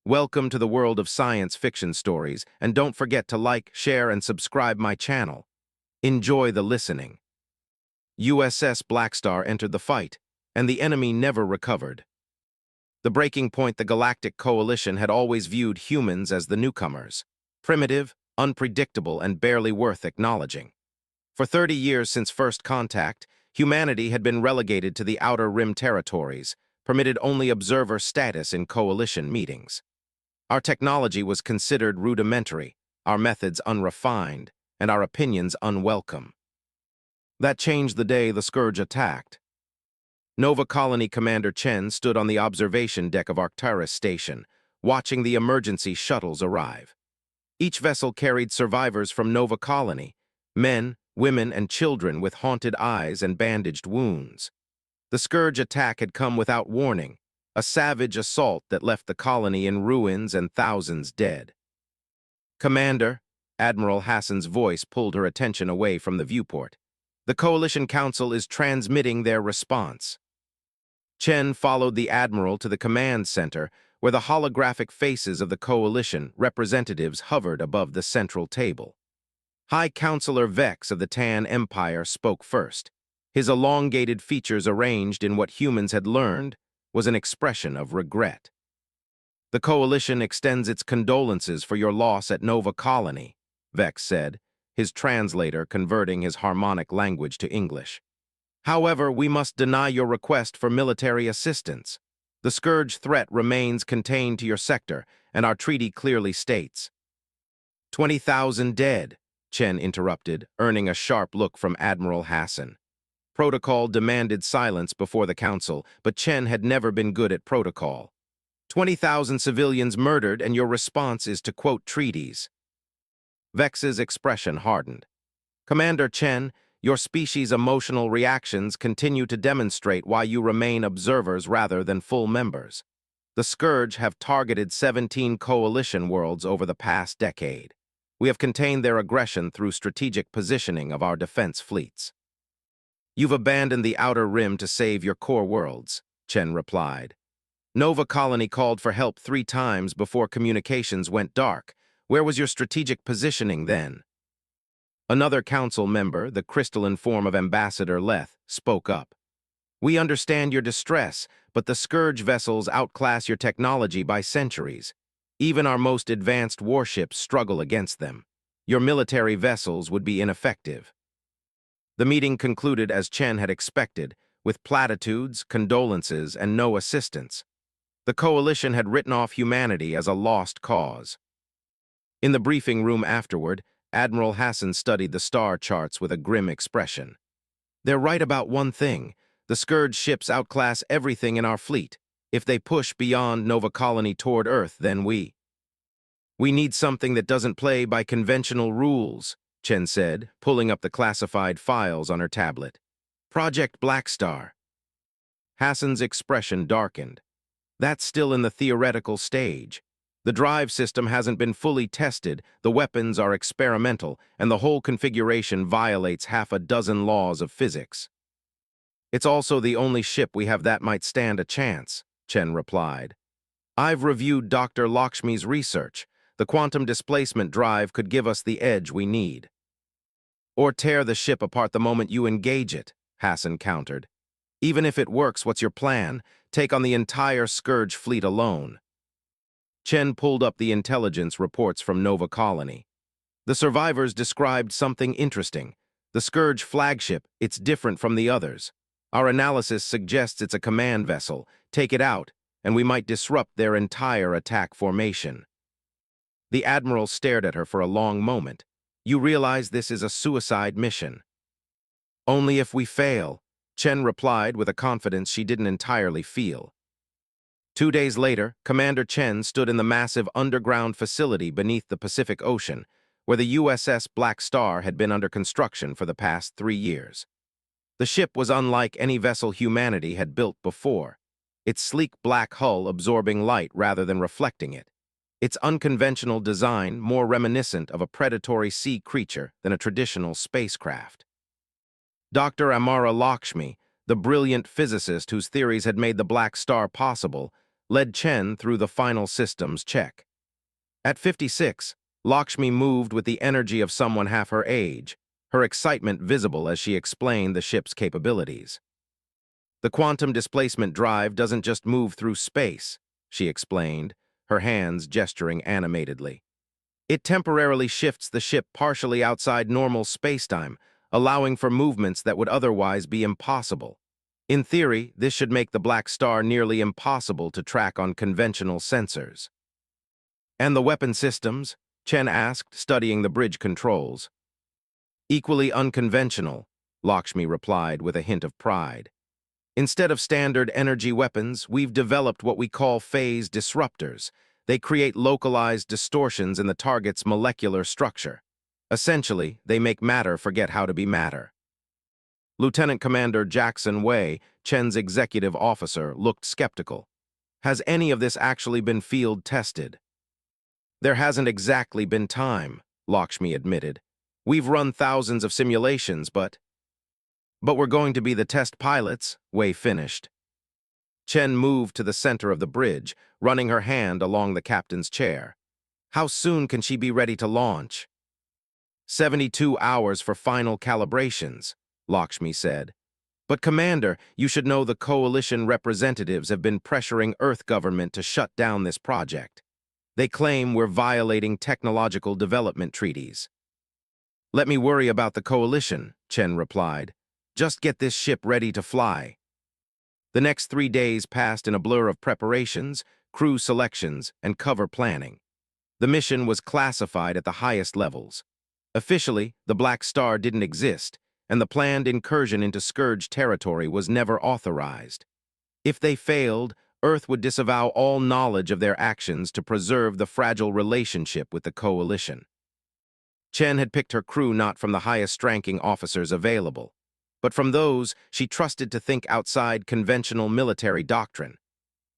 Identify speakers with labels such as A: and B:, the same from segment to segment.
A: Welcome to the world of science fiction stories, and don't forget to like, share, and subscribe my channel. Enjoy the listening. USS Blackstar entered the fight, and the enemy never recovered. The breaking point: the Galactic Coalition had always viewed humans as the newcomers, primitive, unpredictable, and barely worth acknowledging. For 30 years since first contact, humanity had been relegated to the Outer Rim territories, permitted only observer status in coalition meetings. Our technology was considered rudimentary, our methods unrefined, and our opinions unwelcome. That changed the day the Scourge attacked. Nova Colony Commander Chen stood on the observation deck of Arcturus Station, watching the emergency shuttles arrive. Each vessel carried survivors from Nova Colony, men, women, and children with haunted eyes and bandaged wounds. The Scourge attack had come without warning, a savage assault that left the colony in ruins and thousands dead. "Commander," Admiral Hassan's voice pulled her attention away from the viewport. "The Coalition Council is transmitting their response." Chen followed the Admiral to the command center, where the holographic faces of the Coalition representatives hovered above the central table. High Counselor Vex of the Tan Empire spoke first. His elongated features, arranged in what humans had learned, was an expression of regret. "The Coalition extends its condolences for your loss at Nova Colony," Vex said, his translator converting his harmonic language to English. "However, we must deny your request for military assistance. The Scourge threat remains contained to your sector, and our treaty clearly states." 20,000 dead, Chen interrupted, earning a sharp look from Admiral Hassan. Protocol demanded silence before the council, but Chen had never been good at protocol. 20,000 civilians murdered, and your response is to quote treaties. Vex's expression hardened. "Commander Chen, your species' emotional reactions continue to demonstrate why you remain observers rather than full members. The Scourge have targeted 17 coalition worlds over the past decade. We have contained their aggression through strategic positioning of our defense fleets." "You've abandoned the Outer Rim to save your core worlds," Chen replied. "Nova Colony called for help 3 times before communications went dark. Where was your strategic positioning then?" Another council member, the crystalline form of Ambassador Leth, spoke up. "We understand your distress, but the Scourge vessels outclass your technology by centuries. Even our most advanced warships struggle against them. Your military vessels would be ineffective." The meeting concluded as Chen had expected, with platitudes, condolences, and no assistance. The Coalition had written off humanity as a lost cause. In the briefing room afterward, Admiral Hassan studied the star charts with a grim expression. "They're right about one thing. The Scourge ships outclass everything in our fleet. If they push beyond Nova Colony toward Earth, then we need something that doesn't play by conventional rules," Chen said, pulling up the classified files on her tablet. "Project Blackstar." Hassan's expression darkened. "That's still in the theoretical stage. The drive system hasn't been fully tested, the weapons are experimental, and the whole configuration violates half a dozen laws of physics." "It's also the only ship we have that might stand a chance," Chen replied. "I've reviewed Dr. Lakshmi's research. The quantum displacement drive could give us the edge we need." "Or tear the ship apart the moment you engage it," Hassan countered. "Even if it works, what's your plan? Take on the entire Scourge fleet alone." Chen pulled up the intelligence reports from Nova Colony. The survivors described something interesting. "The Scourge flagship, it's different from the others. Our analysis suggests it's a command vessel. Take it out, and we might disrupt their entire attack formation." The Admiral stared at her for a long moment. "You realize this is a suicide mission?" "Only if we fail," Chen replied with a confidence she didn't entirely feel. 2 days later, Commander Chen stood in the massive underground facility beneath the Pacific Ocean, where the USS Blackstar had been under construction for the past 3 years. The ship was unlike any vessel humanity had built before, its sleek black hull absorbing light rather than reflecting it, its unconventional design more reminiscent of a predatory sea creature than a traditional spacecraft. Dr. Amara Lakshmi, the brilliant physicist whose theories had made the Black Star possible, led Chen through the final systems check. At 56, Lakshmi moved with the energy of someone half her age, her excitement visible as she explained the ship's capabilities. The quantum displacement drive doesn't just move through space, she explained, her hands gesturing animatedly. It temporarily shifts the ship partially outside normal spacetime, allowing for movements that would otherwise be impossible. In theory, this should make the Blackstar nearly impossible to track on conventional sensors. And the weapon systems? Chen asked, studying the bridge controls. Equally unconventional, Lakshmi replied with a hint of pride. Instead of standard energy weapons, we've developed what we call phase disruptors. They create localized distortions in the target's molecular structure. Essentially, they make matter forget how to be matter. Lieutenant Commander Jackson Wei, Chen's executive officer, looked skeptical. Has any of this actually been field tested? There hasn't exactly been time, Lakshmi admitted. We've run thousands of simulations, but we're going to be the test pilots, Wei finished. Chen moved to the center of the bridge, running her hand along the captain's chair. How soon can she be ready to launch? 72 hours for final calibrations, Lakshmi said. But Commander, you should know the coalition representatives have been pressuring Earth government to shut down this project. They claim we're violating technological development treaties. Let me worry about the coalition, Chen replied. Just get this ship ready to fly. The next 3 days passed in a blur of preparations, crew selections, and cover planning. The mission was classified at the highest levels. Officially, the Blackstar didn't exist, and the planned incursion into Scourge territory was never authorized. If they failed, Earth would disavow all knowledge of their actions to preserve the fragile relationship with the coalition. Chen had picked her crew not from the highest-ranking officers available, but from those she trusted to think outside conventional military doctrine.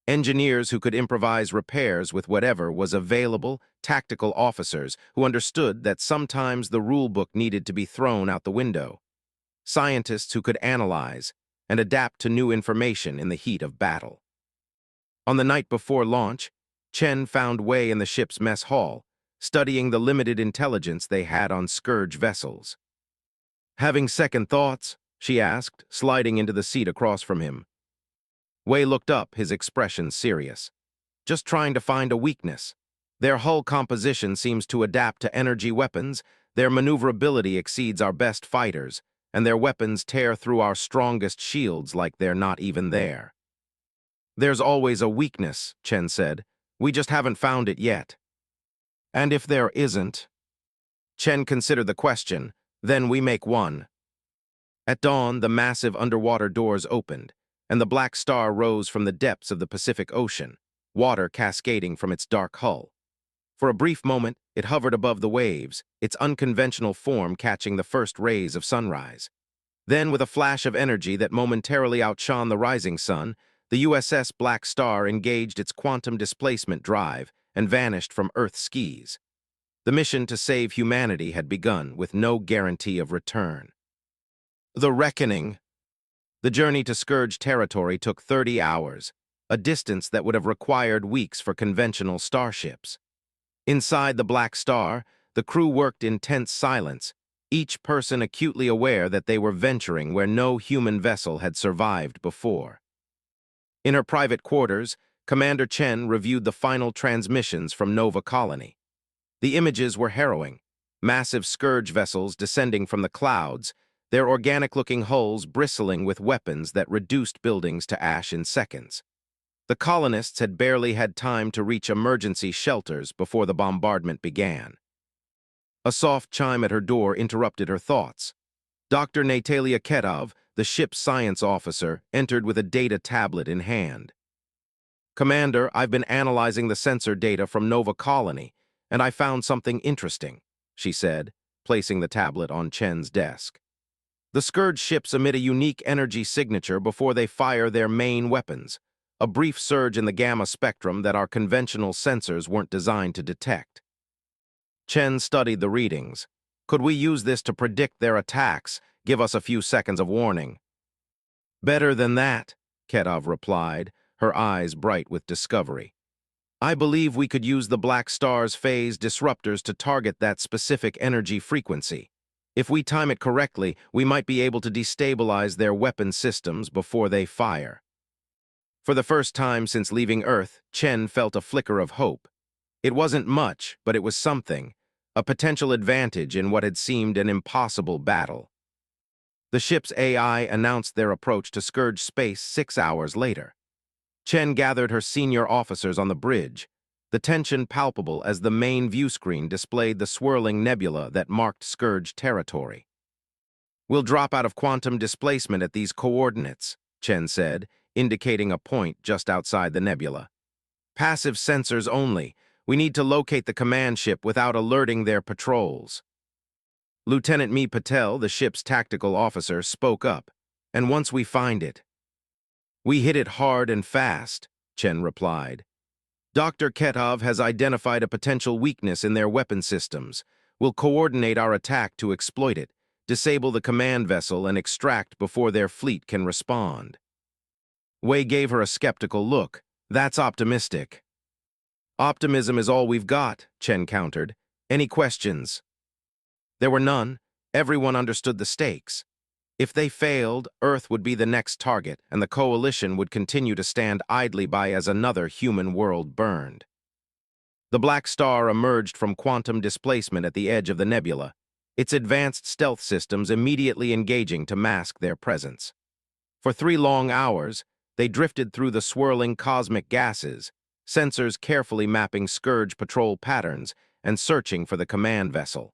A: Engineers who could improvise repairs with whatever was available, tactical officers who understood that sometimes the rulebook needed to be thrown out the window. Scientists who could analyze and adapt to new information in the heat of battle. On the night before launch, Chen found Wei in the ship's mess hall, studying the limited intelligence they had on Scourge vessels. Having second thoughts? She asked, sliding into the seat across from him. Wei looked up, his expression serious. Just trying to find a weakness. Their hull composition seems to adapt to energy weapons, their maneuverability exceeds our best fighters, and their weapons tear through our strongest shields like they're not even there. There's always a weakness, Chen said. We just haven't found it yet. And if there isn't? Chen considered the question, then we make one. At dawn, the massive underwater doors opened, and the Blackstar rose from the depths of the Pacific Ocean, water cascading from its dark hull. For a brief moment, it hovered above the waves, its unconventional form catching the first rays of sunrise. Then, with a flash of energy that momentarily outshone the rising sun, the USS Blackstar engaged its quantum displacement drive and vanished from Earth's skis. The mission to save humanity had begun with no guarantee of return. The Reckoning. The journey to Scourge territory took 30 hours, a distance that would have required weeks for conventional starships. Inside the Blackstar, the crew worked in tense silence, each person acutely aware that they were venturing where no human vessel had survived before. In her private quarters, Commander Chen reviewed the final transmissions from Nova Colony. The images were harrowing. Massive Scourge vessels descending from the clouds, their organic-looking hulls bristling with weapons that reduced buildings to ash in seconds. The colonists had barely had time to reach emergency shelters before the bombardment began. A soft chime at her door interrupted her thoughts. Dr. Natalia Ketov, the ship's science officer, entered with a data tablet in hand. Commander, I've been analyzing the sensor data from Nova Colony, and I found something interesting, she said, placing the tablet on Chen's desk. The Scourge ships emit a unique energy signature before they fire their main weapons, a brief surge in the gamma spectrum that our conventional sensors weren't designed to detect. Chen studied the readings. Could we use this to predict their attacks, give us a few seconds of warning? Better than that, Ketov replied, her eyes bright with discovery. "I believe we could use the Black Star's phase disruptors to target that specific energy frequency. If we time it correctly, we might be able to destabilize their weapon systems before they fire." For the first time since leaving Earth, Chen felt a flicker of hope. It wasn't much, but it was something, a potential advantage in what had seemed an impossible battle. The ship's AI announced their approach to Scourge space 6 hours later. Chen gathered her senior officers on the bridge, the tension palpable as the main view screen displayed the swirling nebula that marked Scourge territory. "We'll drop out of quantum displacement at these coordinates," Chen said, indicating a point just outside the nebula. "Passive sensors only. We need to locate the command ship without alerting their patrols." Lieutenant Mi Patel, the ship's tactical officer, spoke up. "And once we find it—" "We hit it hard and fast," Chen replied. "Dr. Ketov has identified a potential weakness in their weapon systems. We'll coordinate our attack to exploit it, disable the command vessel, and extract before their fleet can respond." Wei gave her a skeptical look. "That's optimistic." "Optimism is all we've got," Chen countered. "Any questions?" There were none. Everyone understood the stakes. If they failed, Earth would be the next target, and the Coalition would continue to stand idly by as another human world burned. The Black Star emerged from quantum displacement at the edge of the nebula, its advanced stealth systems immediately engaging to mask their presence. For 3 long hours, they drifted through the swirling cosmic gases, sensors carefully mapping Scourge patrol patterns and searching for the command vessel.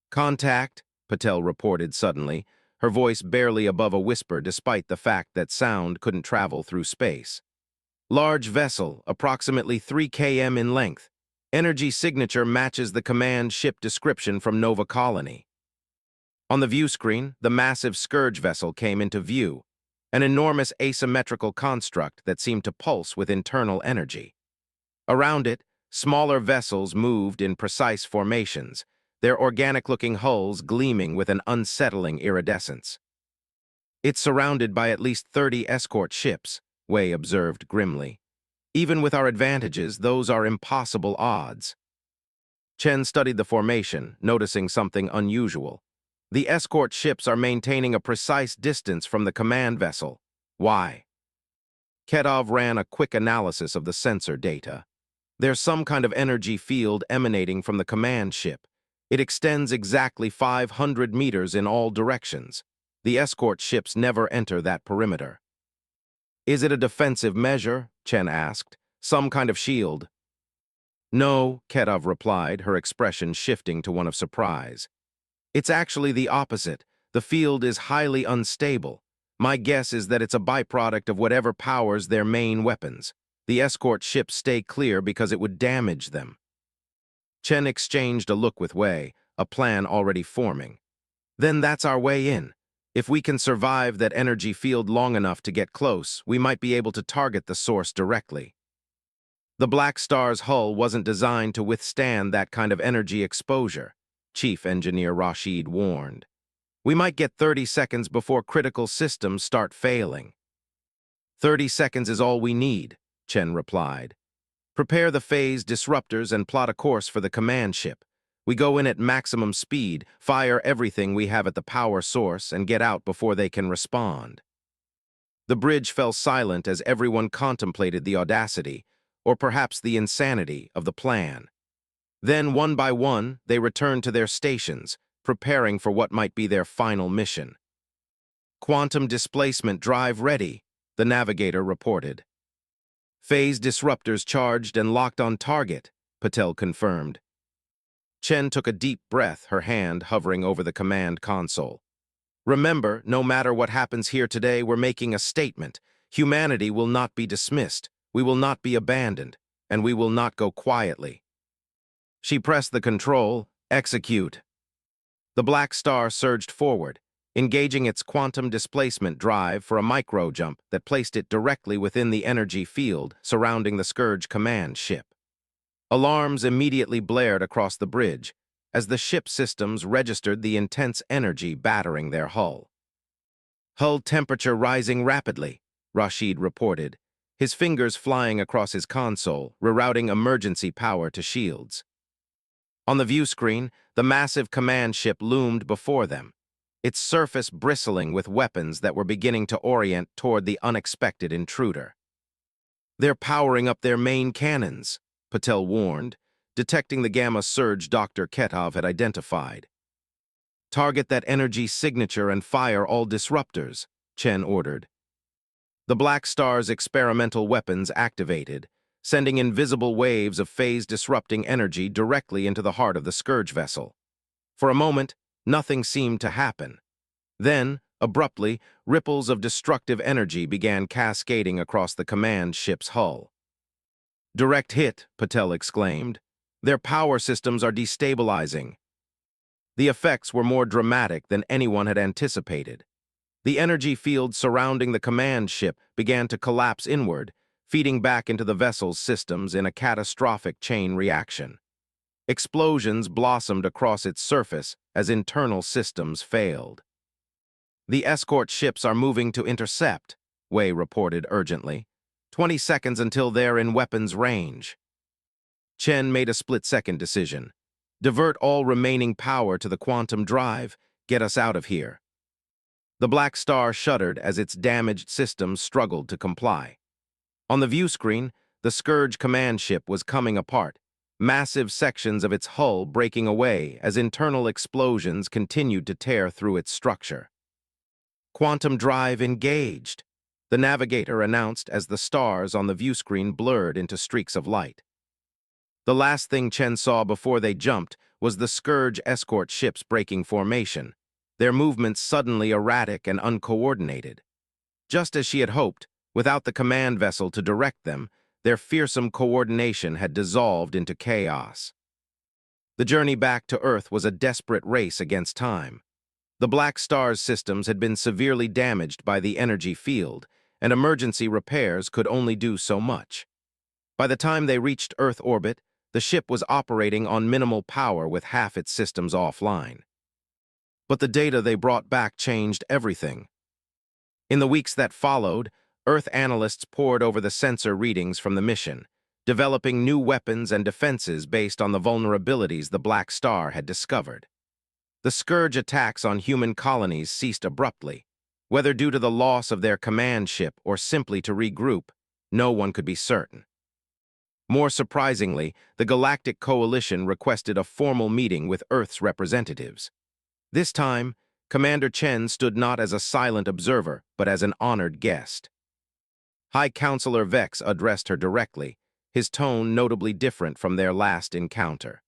A: "Contact," Patel reported suddenly, her voice barely above a whisper despite the fact that sound couldn't travel through space. "Large vessel, approximately 3 km in length. Energy signature matches the command ship description from Nova Colony." On the view screen, the massive Scourge vessel came into view, an enormous asymmetrical construct that seemed to pulse with internal energy. Around it, smaller vessels moved in precise formations, their organic-looking hulls gleaming with an unsettling iridescence. "It's surrounded by at least 30 escort ships," Wei observed grimly. "Even with our advantages, those are impossible odds." Chen studied the formation, noticing something unusual. The escort ships are maintaining a precise distance from the command vessel. Why? Ketov ran a quick analysis of the sensor data. There's some kind of energy field emanating from the command ship. It extends exactly 500 meters in all directions. The escort ships never enter that perimeter. "Is it a defensive measure?" Chen asked. "Some kind of shield?" "No," Ketov replied, her expression shifting to one of surprise. "It's actually the opposite. The field is highly unstable. My guess is that it's a byproduct of whatever powers their main weapons. The escort ships stay clear because it would damage them." Chen exchanged a look with Wei, a plan already forming. "Then that's our way in. If we can survive that energy field long enough to get close, we might be able to target the source directly." "The Black Star's hull wasn't designed to withstand that kind of energy exposure," Chief Engineer Rashid warned. "We might get 30 seconds before critical systems start failing." "30 seconds is all we need," Chen replied. "Prepare the phase disruptors and plot a course for the command ship. We go in at maximum speed, fire everything we have at the power source, and get out before they can respond." The bridge fell silent as everyone contemplated the audacity, or perhaps the insanity, of the plan. Then, one by one, they returned to their stations, preparing for what might be their final mission. "Quantum displacement drive ready," the navigator reported. "Phase disruptors charged and locked on target," Patel confirmed. Chen took a deep breath, her hand hovering over the command console. "Remember, no matter what happens here today, we're making a statement. Humanity will not be dismissed, we will not be abandoned, and we will not go quietly." She pressed the control, "Execute." The Black Star surged forward, engaging its quantum displacement drive for a micro-jump that placed it directly within the energy field surrounding the Scourge command ship. Alarms immediately blared across the bridge as the ship systems registered the intense energy battering their hull. "Hull temperature rising rapidly," Rashid reported, his fingers flying across his console, rerouting emergency power to shields. On the view screen, the massive command ship loomed before them, its surface bristling with weapons that were beginning to orient toward the unexpected intruder. "They're powering up their main cannons," Patel warned, detecting the gamma surge Dr. Ketov had identified. "Target that energy signature and fire all disruptors," Chen ordered. The Blackstar's experimental weapons activated, sending invisible waves of phase-disrupting energy directly into the heart of the Scourge vessel. For a moment, nothing seemed to happen. Then, abruptly, ripples of destructive energy began cascading across the command ship's hull. "Direct hit," Patel exclaimed. "Their power systems are destabilizing." The effects were more dramatic than anyone had anticipated. The energy field surrounding the command ship began to collapse inward, feeding back into the vessel's systems in a catastrophic chain reaction. Explosions blossomed across its surface as internal systems failed. "The escort ships are moving to intercept," Wei reported urgently. 20 seconds until they're in weapons range." Chen made a split-second decision. "Divert all remaining power to the quantum drive. Get us out of here." The Black Star shuddered as its damaged systems struggled to comply. On the view screen, the Scourge command ship was coming apart, massive sections of its hull breaking away as internal explosions continued to tear through its structure. "Quantum drive engaged," the navigator announced as the stars on the view screen blurred into streaks of light. The last thing Chen saw before they jumped was the Scourge escort ships breaking formation, their movements suddenly erratic and uncoordinated. Just as she had hoped, without the command vessel to direct them, their fearsome coordination had dissolved into chaos. The journey back to Earth was a desperate race against time. The Black Star's systems had been severely damaged by the energy field, and emergency repairs could only do so much. By the time they reached Earth orbit, the ship was operating on minimal power with half its systems offline. But the data they brought back changed everything. In the weeks that followed, Earth analysts pored over the sensor readings from the mission, developing new weapons and defenses based on the vulnerabilities the Black Star had discovered. The Scourge attacks on human colonies ceased abruptly. Whether due to the loss of their command ship or simply to regroup, no one could be certain. More surprisingly, the Galactic Coalition requested a formal meeting with Earth's representatives. This time, Commander Chen stood not as a silent observer, but as an honored guest. High Counselor Vex addressed her directly, his tone notably different from their last encounter.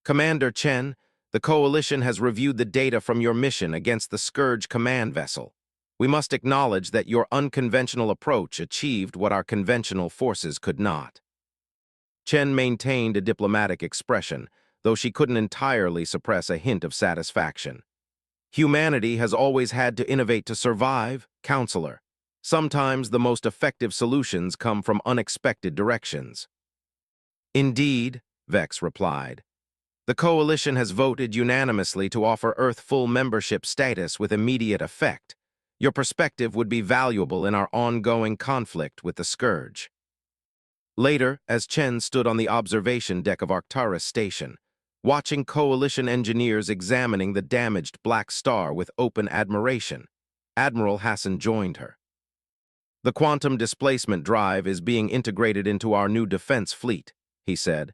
A: "Commander Chen, the Coalition has reviewed the data from your mission against the Scourge command vessel. We must acknowledge that your unconventional approach achieved what our conventional forces could not." Chen maintained a diplomatic expression, though she couldn't entirely suppress a hint of satisfaction. "Humanity has always had to innovate to survive, Counselor. Sometimes the most effective solutions come from unexpected directions." "Indeed," Vex replied. "The Coalition has voted unanimously to offer Earth full membership status with immediate effect. Your perspective would be valuable in our ongoing conflict with the Scourge." Later, as Chen stood on the observation deck of Arcturus Station, watching Coalition engineers examining the damaged Black Star with open admiration, Admiral Hassan joined her. "The quantum displacement drive is being integrated into our new defense fleet," he said.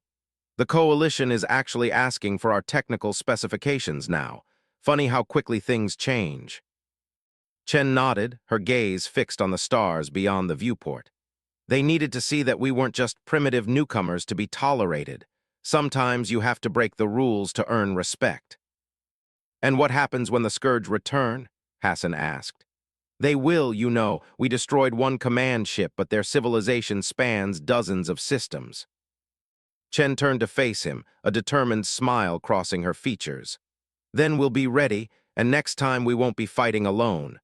A: "The Coalition is actually asking for our technical specifications now. Funny how quickly things change." Chen nodded, her gaze fixed on the stars beyond the viewport. "They needed to see that we weren't just primitive newcomers to be tolerated. Sometimes you have to break the rules to earn respect." "And what happens when the Scourge return?" Hassan asked. "They will, you know. We destroyed one command ship, but their civilization spans dozens of systems." Chen turned to face him, a determined smile crossing her features. "Then we'll be ready, and next time we won't be fighting alone."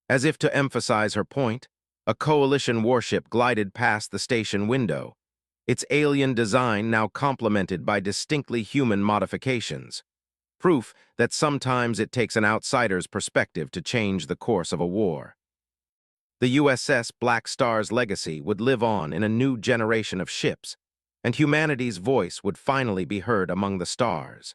A: As if to emphasize her point, a Coalition warship glided past the station window, its alien design now complemented by distinctly human modifications. Proof that sometimes it takes an outsider's perspective to change the course of a war. The USS Blackstar's legacy would live on in a new generation of ships, and humanity's voice would finally be heard among the stars.